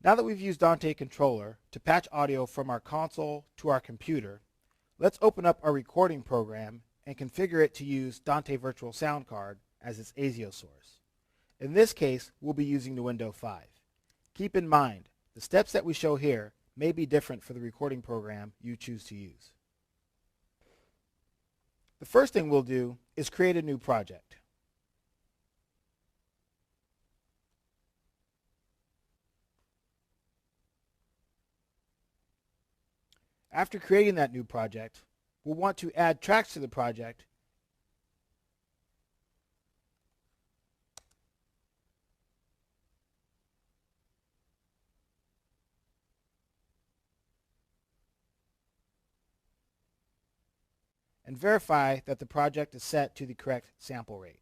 Now that we've used Dante Controller to patch audio from our console to our computer, let's open up our recording program and configure it to use Dante Virtual Sound Card as its ASIO source. In this case, we'll be using the Window 5. Keep in mind, the steps that we show here may be different for the recording program you choose to use. The first thing we'll do is create a new project. After creating that new project, we'll want to add tracks to the project and verify that the project is set to the correct sample rate.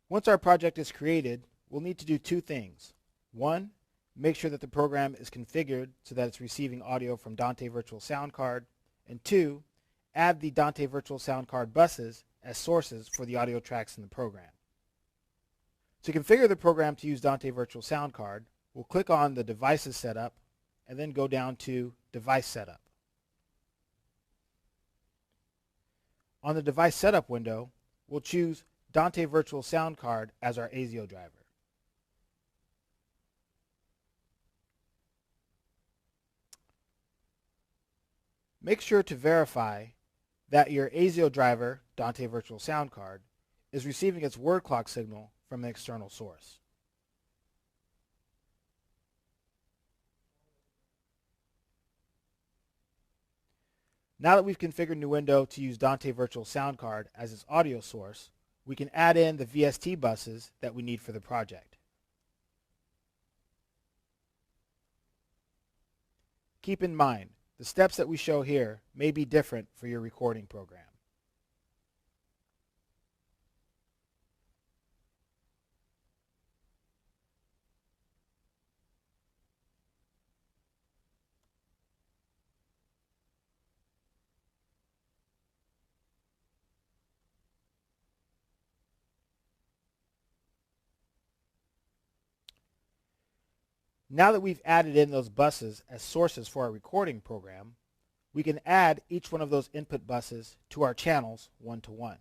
Once our project is created, we'll need to do two things. One, make sure that the program is configured so that it's receiving audio from Dante Virtual Sound Card. And two, add the Dante Virtual Sound Card buses as sources for the audio tracks in the program. To configure the program to use Dante Virtual Sound Card, we'll click on the Devices Setup and then go down to Device Setup. On the Device Setup window, we'll choose Dante Virtual Sound Card as our ASIO driver. Make sure to verify that your ASIO driver, Dante Virtual Sound Card, is receiving its word clock signal from an external source. Now that we've configured Nuendo to use Dante Virtual Sound Card as its audio source, we can add in the VST buses that we need for the project. Keep in mind, the steps that we show here may be different for your recording program. Now that we've added in those buses as sources for our recording program, we can add each one of those input buses to our channels one-to-one.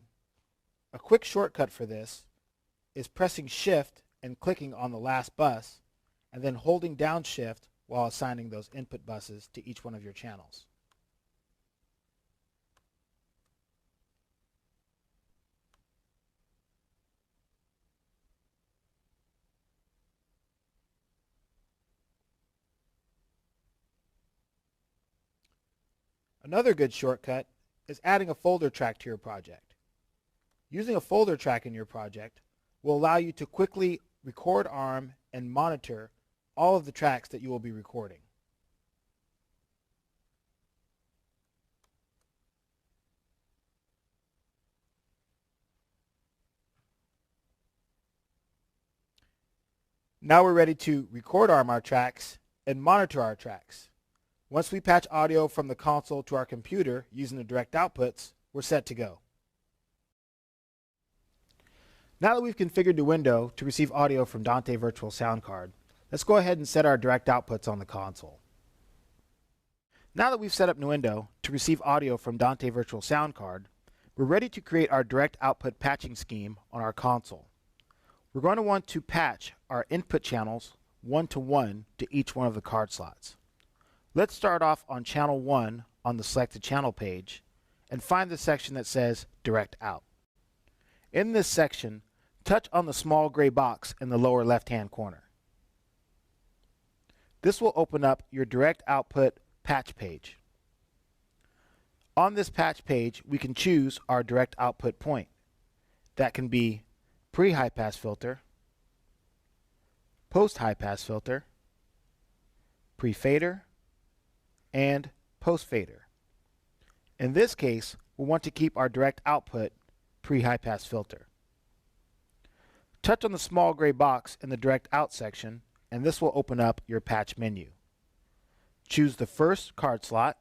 A quick shortcut for this is pressing Shift and clicking on the last bus, and then holding down Shift while assigning those input buses to each one of your channels. Another good shortcut is adding a folder track to your project. Using a folder track in your project will allow you to quickly record ARM and monitor all of the tracks that you will be recording. Now we're ready to record ARM our tracks and monitor our tracks. Once we patch audio from the console to our computer using the direct outputs, we're set to go. Now that we've configured Nuendo to receive audio from Dante Virtual Sound Card, let's go ahead and set our direct outputs on the console. Now that we've set up Nuendo to receive audio from Dante Virtual Sound Card, we're ready to create our direct output patching scheme on our console. We're going to want to patch our input channels one-to-one to each one of the card slots. Let's start off on channel 1 on the selected channel page and find the section that says Direct Out. In this section, touch on the small gray box in the lower left-hand corner. This will open up your direct output patch page. On this patch page, we can choose our direct output point. That can be pre-high pass filter, post-high pass filter, pre-fader, and post-fader. In this case, we want to keep our direct output pre-high pass filter. Touch on the small gray box in the direct out section and this will open up your patch menu. Choose the first card slot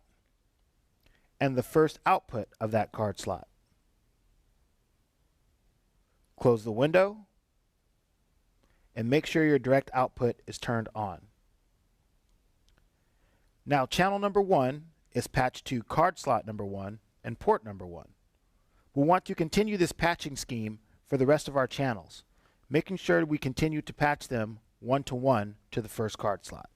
and the first output of that card slot. Close the window and make sure your direct output is turned on. Now channel number 1 is patched to card slot number 1 and port number 1. We'll want to continue this patching scheme for the rest of our channels, making sure we continue to patch them one-to-one to the first card slot.